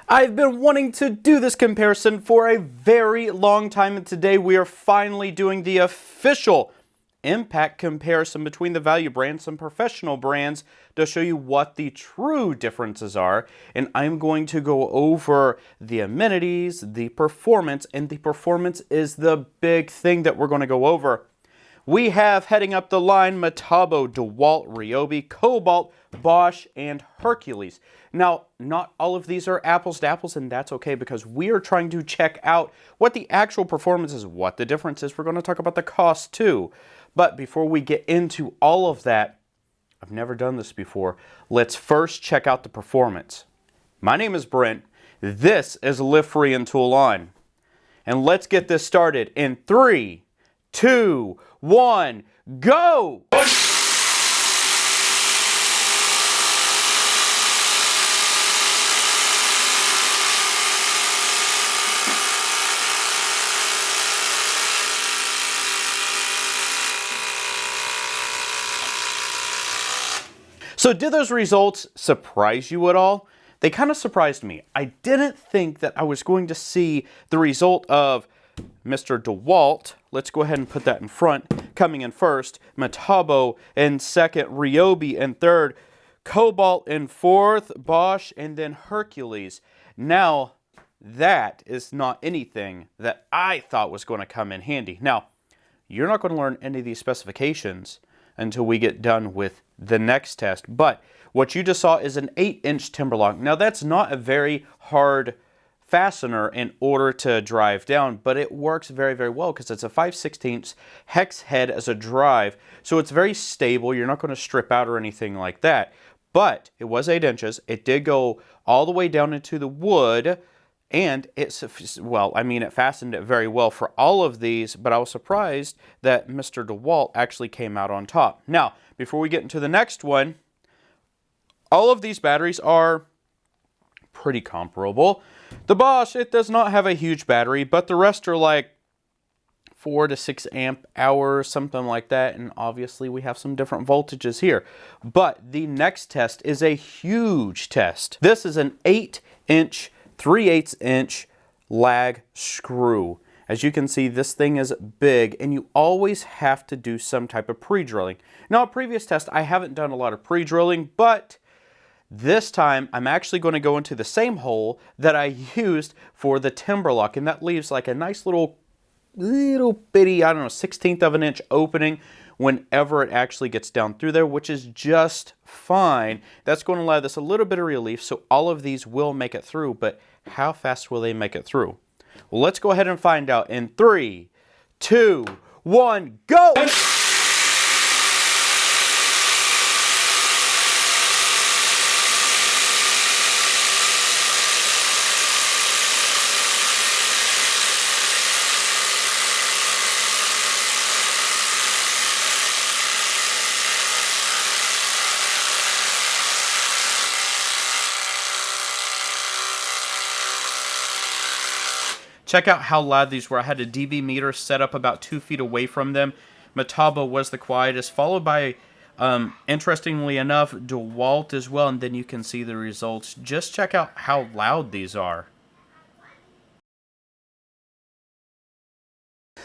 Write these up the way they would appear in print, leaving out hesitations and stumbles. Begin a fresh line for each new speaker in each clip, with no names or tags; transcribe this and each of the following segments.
I've been wanting to do this comparison for a very long time, and today we are finally doing the official impact comparison between the value brands and professional brands to show you what the true differences are. And I'm going to go over the amenities, the performance, and the performance is the big thing that we're going to go over. We have heading up the line Metabo, DeWalt, Ryobi, Cobalt, Bosch, and Hercules. Now, not all of these are apples to apples, and that's okay because we are trying to check out what the actual performance is, what the difference is. We're going to talk about the cost too. But before we get into all of that, I've never done this before. Let's first check out the performance. My name is Brent. This is Live Free and Tool On. And let's get this started in 3, 2, 1, go! So did those results surprise you at all? They kind of surprised me. I didn't think that I was going to see the result of Mr. DeWalt, let's go ahead and put that in front, coming in first, Metabo in second, Ryobi in third, Cobalt in fourth, Bosch, and then Hercules. Now, that is not anything that I thought was going to come in handy. Now, you're not going to learn any of these specifications until we get done with the next test, but what you just saw is an 8-inch timber lock. Now, that's not a very hard fastener in order to drive down, but it works very, very well because it's a 5/16 hex head as a drive, so it's very stable. You're not going to strip out or anything like that, but it was 8 inches. It did go all the way down into the wood, and it fastened it very well for all of these, but I was surprised that Mr. DeWalt actually came out on top. Now, before we get into the next one, all of these batteries are pretty comparable. The Bosch, it does not have a huge battery, but the rest are like 4 to 6 amp hours, something like that, and obviously we have some different voltages here. But the next test is a huge test. This is an 8-inch 3/8 inch lag screw. As you can see, this thing is big, and you always have to do some type of pre-drilling. Now, a previous test, I haven't done a lot of pre-drilling, but this time I'm actually going to go into the same hole that I used for the timber lock, and that leaves like a nice little bitty, 1/16 of an inch opening whenever it actually gets down through there, which is just fine. That's going to allow this a little bit of relief, so all of these will make it through, but how fast will they make it through? Well, let's go ahead and find out in 3, 2, 1, go! Check out how loud these were. I had a dB meter set up about 2 feet away from them. Metabo was the quietest, followed by, interestingly enough, DeWalt as well, and then you can see the results. Just check out how loud these are.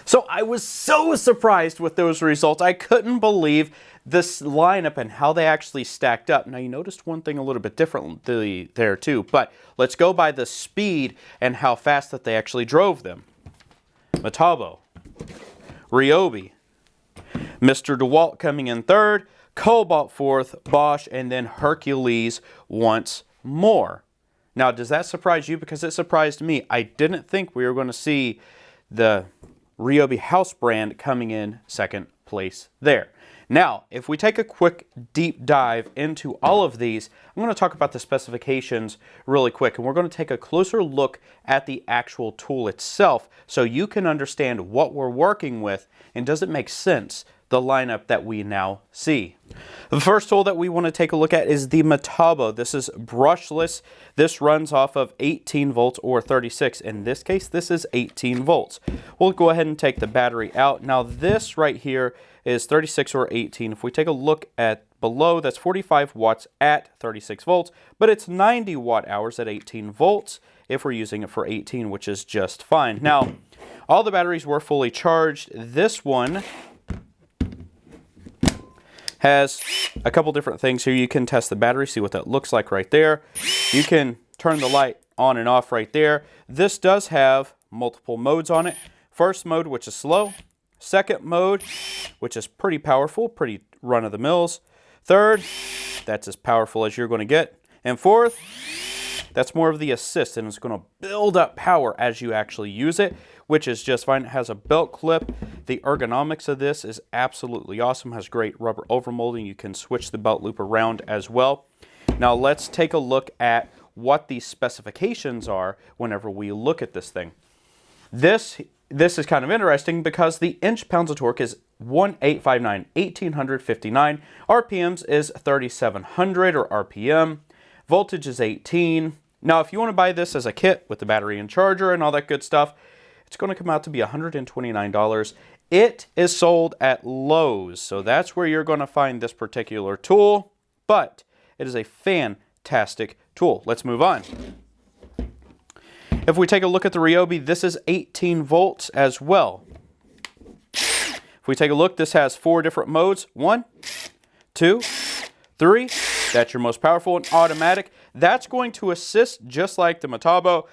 So I was so surprised with those results. I couldn't believe this lineup and how they actually stacked up. Now, you noticed one thing a little bit differently there too, but let's go by the speed and how fast that they actually drove them. Metabo, Ryobi, Mr. DeWalt coming in third, Cobalt fourth, Bosch, and then Hercules once more. Now, does that surprise you? Because it surprised me. I didn't think we were going to see the Ryobi house brand coming in second place there. Now, if we take a quick deep dive into all of these, I'm going to talk about the specifications really quick, and we're going to take a closer look at the actual tool itself so you can understand what we're working with and does it make sense, the lineup that we now see. The first tool that we want to take a look at is the Metabo. This is brushless. This runs off of 18 volts or 36. In this case, this is 18 volts. We'll go ahead and take the battery out. Now this right here is 36 or 18. If we take a look at below. That's 45 watts at 36 volts, but it's 90 watt hours at 18 volts if we're using it for 18, which is just fine. Now, all the batteries were fully charged. This one has a couple different things here. You can test the battery, see what that looks like right there. You can turn the light on and off right there. This does have multiple modes on it. First mode, which is slow. Second mode, which is pretty powerful, pretty run-of-the-mills. Third, that's as powerful as you're going to get. And fourth, that's more of the assist, and it's going to build up power as you actually use it, which is just fine. It has a belt clip. The ergonomics of this is absolutely awesome. It has great rubber overmolding. You can switch the belt loop around as well. Now let's take a look at what the specifications are whenever we look at this thing. This is kind of interesting because the inch-pounds of torque is 1859, 1859. RPMs is 3700 or RPM. Voltage is 18. Now, if you want to buy this as a kit with the battery and charger and all that good stuff, it's going to come out to be $129. It is sold at Lowe's, so that's where you're going to find this particular tool, but it is a fantastic tool. Let's move on. If we take a look at the Ryobi, this is 18 volts as well. If we take a look, this has 4 different modes. 1, 2, 3. That's your most powerful and automatic. That's going to assist just like the metabo.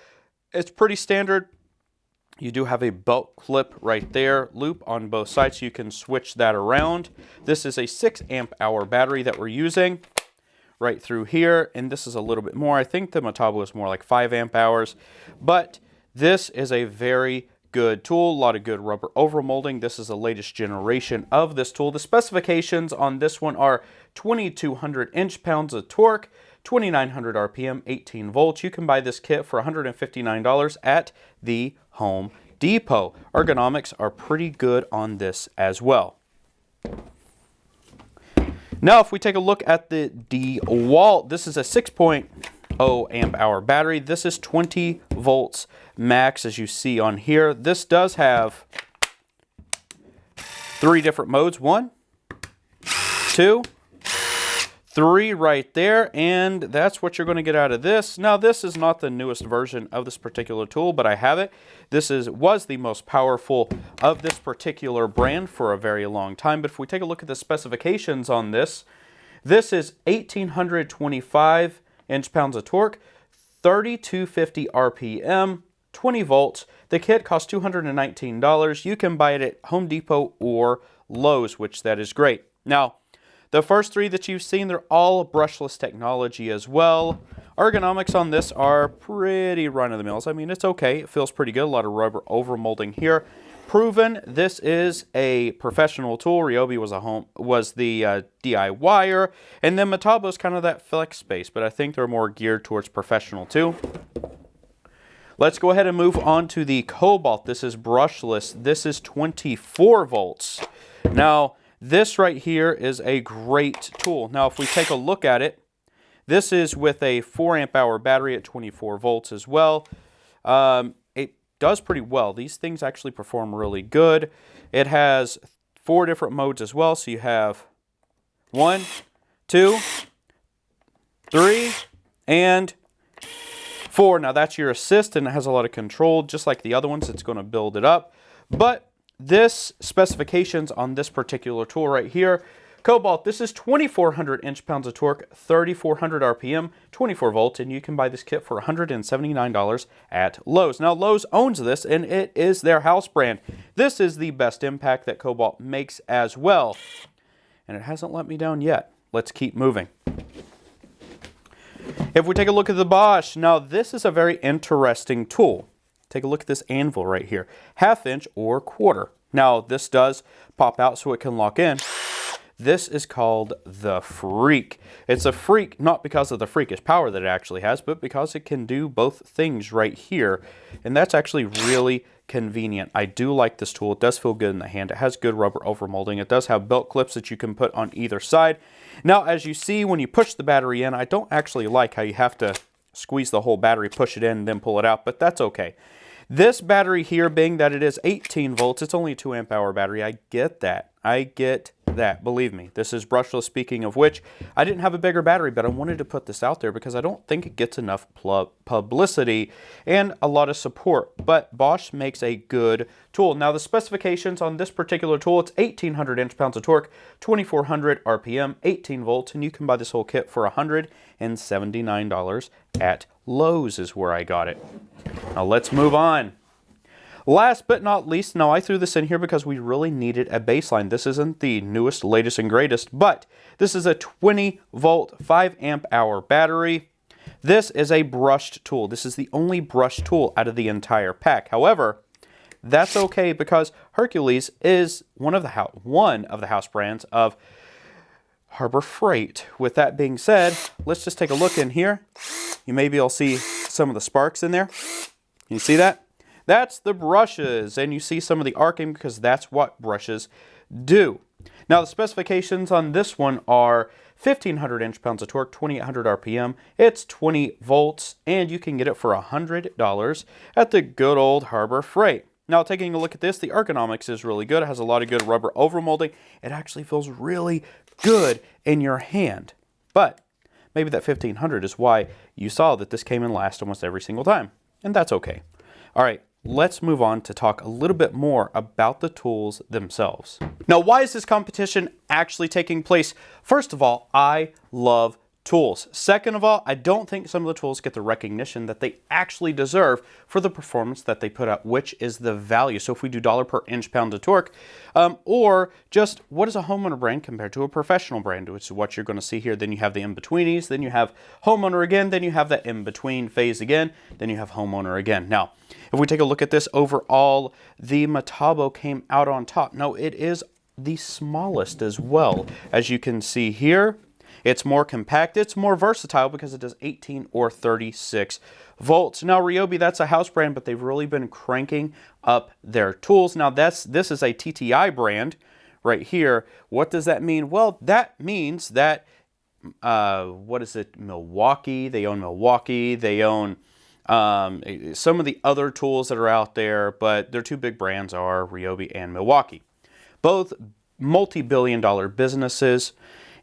It's pretty standard. You do have a belt clip right there, loop on both sides, so you can switch that around. This is a 6 amp hour battery that we're using right through here, and this is a little bit more. I think the metabo is more like 5 amp hours, but this is a very good tool. A lot of good rubber overmolding. This is the latest generation of this tool. The specifications on this one are 2200 inch-pounds of torque, 2900 RPM, 18 volts. You can buy this kit for $159 at the Home Depot. Ergonomics are pretty good on this as well. Now, if we take a look at the DeWalt, this is a 6.0 amp hour battery. This is 20 volts max, as you see on here. This does have 3 different modes. 1, 2, 3 right there, and that's what you're going to get out of this. Now, this is not the newest version of this particular tool, but I have it. This was the most powerful of this particular brand for a very long time. But if we take a look at the specifications on this, this is 1825 inch-pounds of torque, 3250 RPM, 20 volts. The kit costs $219. You can buy it at Home Depot or Lowe's, which that is great. Now, the first 3 that you've seen, they're all brushless technology as well. Ergonomics on this are pretty run-of-the-mills. I mean, it's okay. It feels pretty good. A lot of rubber overmolding here. Proven, this is a professional tool. Ryobi was the DIYer, and then metabo is kind of that flex space, but I think they're more geared towards professional too. Let's go ahead and move on to the Cobalt. This is brushless. This is 24 volts. Now, this right here is a great tool. Now, if we take a look at it, this is with a 4 amp hour battery at 24 volts as well. It does pretty well. These things actually perform really good. It has 4 different modes as well. So you have 1, 2, 3, and 4. Now that's your assist, and it has a lot of control. Just like the other ones, it's going to build it up. But this specifications on this particular tool right here, Cobalt, this is 2400 inch-pounds of torque, 3400 RPM, 24 volts, and you can buy this kit for $179 at Lowe's. Now, Lowe's owns this, and it is their house brand. This is the best impact that Cobalt makes as well, and it hasn't let me down yet. Let's keep moving. If we take a look at the Bosch, now this is a very interesting tool. Take a look at this anvil right here, 1/2 inch or 1/4. Now, this does pop out so it can lock in. This is called the Freak. It's a freak not because of the freakish power that it actually has, but because it can do both things right here. And that's actually really convenient. I do like this tool. It does feel good in the hand. It has good rubber overmolding. It does have belt clips that you can put on either side. Now, as you see, when you push the battery in, I don't actually like how you have to squeeze the whole battery, push it in, and then pull it out, but that's okay. This battery here, being that it is 18 volts, it's only a 2 amp hour battery. I get that. that, believe me. This is brushless, speaking of which. I didn't have a bigger battery, but I wanted to put this out there because I don't think it gets enough publicity and a lot of support. But Bosch makes a good tool. Now, the specifications on this particular tool, it's 1,800 inch-pounds of torque, 2,400 RPM, 18 volts, and you can buy this whole kit for $179 at Lowe's is where I got it. Now, let's move on. Last but not least, now I threw this in here because we really needed a baseline. This isn't the newest, latest, and greatest, but this is a 20 volt, 5 amp hour battery. This is a brushed tool. This is the only brushed tool out of the entire pack. However, that's okay because Hercules is one of the house brands of Harbor Freight. With that being said, let's just take a look in here. You maybe will see some of the sparks in there. Can you see that? That's the brushes, and you see some of the arcing because that's what brushes do. Now, the specifications on this one are 1,500 inch-pounds of torque, 2,800 RPM. It's 20 volts, and you can get it for $100 at the good old Harbor Freight. Now, taking a look at this, the ergonomics is really good. It has a lot of good rubber overmolding. It actually feels really good in your hand. But maybe that 1,500 is why you saw that this came in last almost every single time, and that's okay. All right. Let's move on to talk a little bit more about the tools themselves. Now, why is this competition actually taking place? First of all, I love tools. Second of all, I don't think some of the tools get the recognition that they actually deserve for the performance that they put out, which is the value. So if we do dollar per inch-pound of torque, or just what is a homeowner brand compared to a professional brand, which is what you're going to see here. Then you have the in-betweenies, then you have homeowner again, then you have that in-between phase again, then you have homeowner again. Now, if we take a look at this overall, the metabo came out on top. Now, it is the smallest as well. As you can see here, it's more compact, it's more versatile because it does 18 or 36 volts. Now, Ryobi, that's a house brand, but they've really been cranking up their tools. Now, this is a TTI brand right here. What does that mean? Well, that means that, what is it, Milwaukee? They own Milwaukee. They own some of the other tools that are out there, but their two big brands are Ryobi and Milwaukee. Both multi-billion-dollar businesses.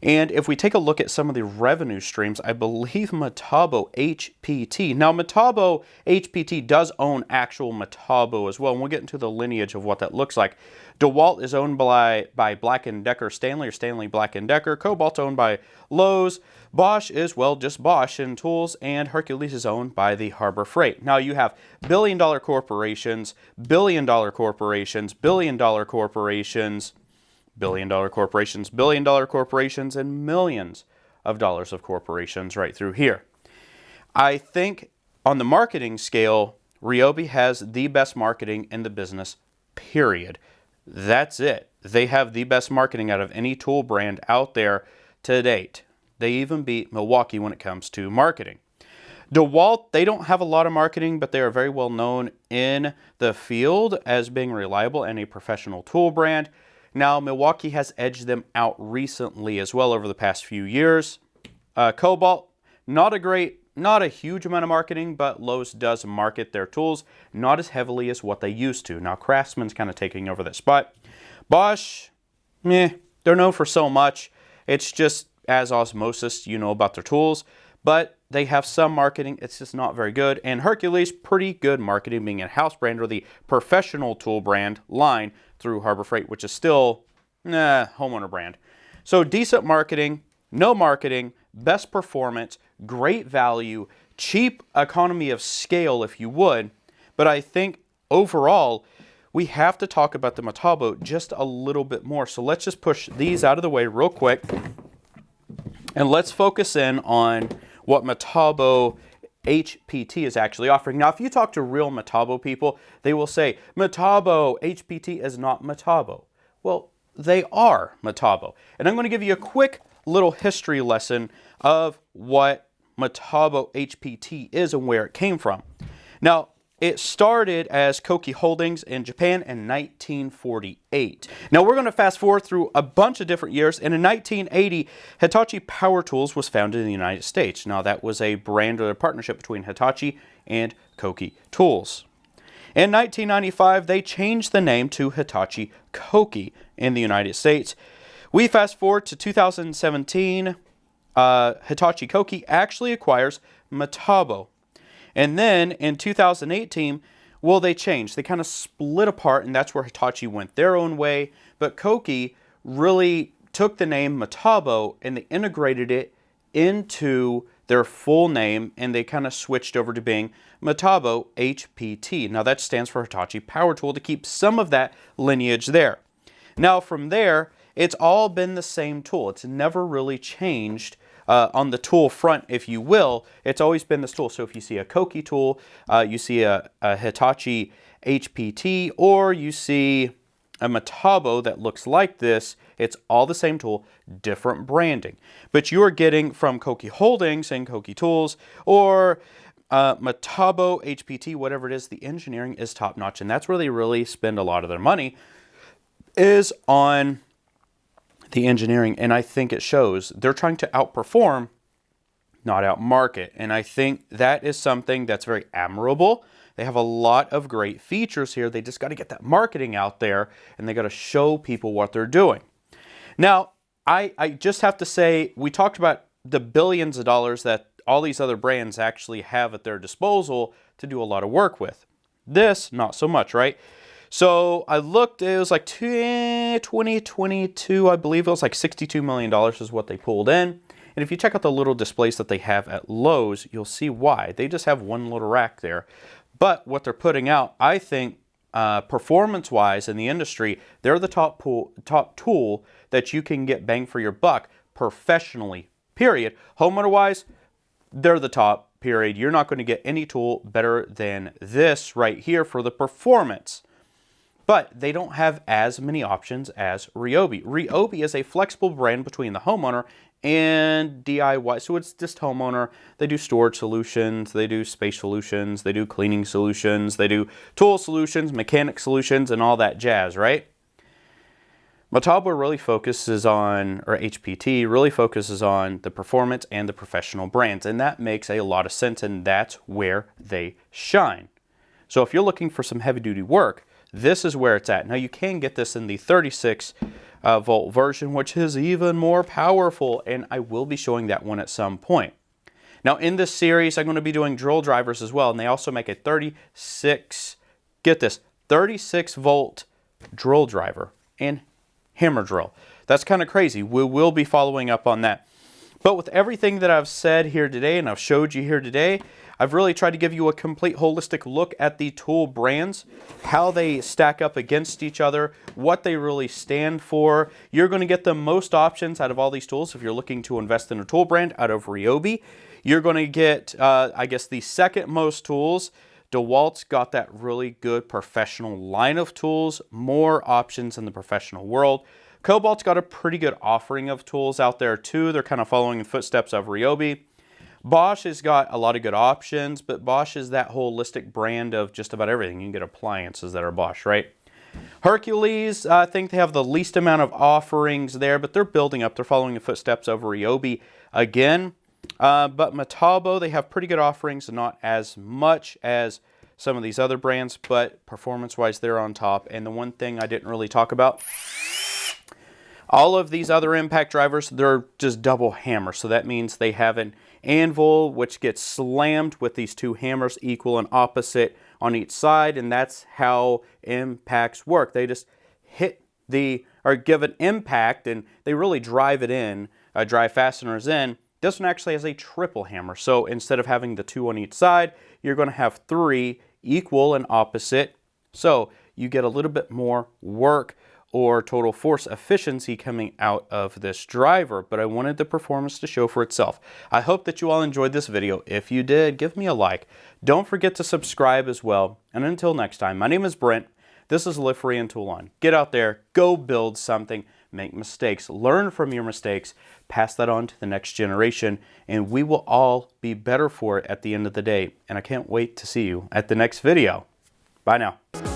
And if we take a look at some of the revenue streams, I believe metabo HPT. Now, metabo HPT does own actual metabo as well, and we'll get into the lineage of what that looks like. DeWalt is owned by Black & Decker Stanley, or Stanley Black & Decker. Cobalt's owned by Lowe's. Bosch is, well, just Bosch in tools, and Hercules is owned by the Harbor Freight. Now, you have billion-dollar corporations, billion-dollar corporations, billion-dollar corporations, billion-dollar corporations, billion-dollar corporations, and millions of dollars of corporations right through here. I think on the marketing scale, Ryobi has the best marketing in the business, period. That's it. They have the best marketing out of any tool brand out there to date. They even beat Milwaukee when it comes to marketing. DeWalt, they don't have a lot of marketing, but they are very well known in the field as being reliable and a professional tool brand. Now, Milwaukee has edged them out recently as well over the past few years. Cobalt, not a huge amount of marketing, but Lowe's does market their tools, not as heavily as what they used to. Now, Craftsman's kind of taking over that spot. Bosch, they're known for so much. It's just as osmosis, you know about their tools, but they have some marketing. It's just not very good. And Hercules, pretty good marketing, being a house brand or the professional tool brand line through Harbor Freight, which is still homeowner brand. So decent marketing, no marketing, best performance, great value, cheap economy of scale, if you would. But I think overall, we have to talk about the metabo just a little bit more. So let's just push these out of the way real quick. And let's focus in on what metabo HPT is actually offering. Now, if you talk to real metabo people, they will say, metabo HPT is not metabo. Well, they are metabo. And I'm going to give you a quick little history lesson of what metabo HPT is and where it came from. Now, it started as Koki Holdings in Japan in 1948. Now, we're going to fast forward through a bunch of different years, and in 1980, Hitachi Power Tools was founded in the United States. Now, that was a brand or a partnership between Hitachi and Koki Tools. In 1995, they changed the name to Hitachi Koki in the United States, We fast forward to 2017. Hitachi Koki actually acquires Metabo. And then in 2018, well, they changed. They kind of split apart, and that's where Hitachi went their own way. But Koki really took the name Metabo and they integrated it into their full name, and they kind of switched over to being Metabo HPT. Now that stands for Hitachi Power Tool, to keep some of that lineage there. Now from there, it's all been the same tool. It's never really changed on the tool front, if you will. It's always been this tool. So if you see a Koki tool, you see a Hitachi HPT, or you see a Metabo that looks like this, it's all the same tool, different branding. But you're getting from Koki Holdings and Koki Tools, or Metabo HPT, whatever it is, the engineering is top notch. And that's where they really spend a lot of their money, is on the engineering. And I think it shows. They're trying to outperform, not outmarket. And I think that is something that's very admirable. They have a lot of great features here. They just got to get that marketing out there, and they got to show people what they're doing. Now, I just have to say, we talked about the billions of dollars that all these other brands actually have at their disposal to do a lot of work with. This, not so much, right? So I looked, it was like 2022, I believe it was like $62 million is what they pulled in. And if you check out the little displays that they have at Lowe's, you'll see why. They just have one little rack there. But what they're putting out, I think, performance-wise in the industry, they're the top tool that you can get bang for your buck professionally, period. Homeowner-wise, they're the top, period. You're not going to get any tool better than this right here for the performance. But they don't have as many options as Ryobi. Ryobi is a flexible brand between the homeowner and DIY. So it's just homeowner. They do storage solutions, they do space solutions, they do cleaning solutions, they do tool solutions, mechanic solutions, and all that jazz, right? Metabo really focuses on, or HPT really focuses on the performance and the professional brands. And that makes a lot of sense, and that's where they shine. So if you're looking for some heavy duty work, this is where it's at. Now you can get this in the 36 volt version, which is even more powerful, and I will be showing that one at some point. Now in this series, I'm going to be doing drill drivers as well, and they also make a 36, get this, 36 volt drill driver and hammer drill. That's kind of crazy. We will be following up on that. But with everything that I've said here today and I've showed you here today, I've really tried to give you a complete holistic look at the tool brands, how they stack up against each other, what they really stand for. You're going to get the most options out of all these tools if you're looking to invest in a tool brand out of Ryobi. You're going to get, I guess, the second most tools. DeWalt's got that really good professional line of tools, more options in the professional world. Cobalt's got a pretty good offering of tools out there too. They're kind of following the footsteps of Ryobi. Bosch has got a lot of good options, but Bosch is that holistic brand of just about everything. You can get appliances that are Bosch, right? Hercules, I think they have the least amount of offerings there, but they're building up. They're following the footsteps of Ryobi again. But Metabo, they have pretty good offerings, not as much as some of these other brands, but performance-wise, they're on top. And the one thing I didn't really talk about, all of these other impact drivers, they're just double hammer. So that means they have an anvil which gets slammed with these two hammers, equal and opposite on each side, and that's how impacts work. They just hit or give an impact, and they really drive it in, drive fasteners in. This one actually has a triple hammer. So instead of having the two on each side, you're going to have three equal and opposite. So you get a little bit more work or total force efficiency coming out of this driver, but I wanted the performance to show for itself. I hope that you all enjoyed this video. If you did, give me a like. Don't forget to subscribe as well. And until next time, my name is Brent. This is Live Free and Tool On. Get out there, go build something, make mistakes, learn from your mistakes, pass that on to the next generation, and we will all be better for it at the end of the day. And I can't wait to see you at the next video. Bye now.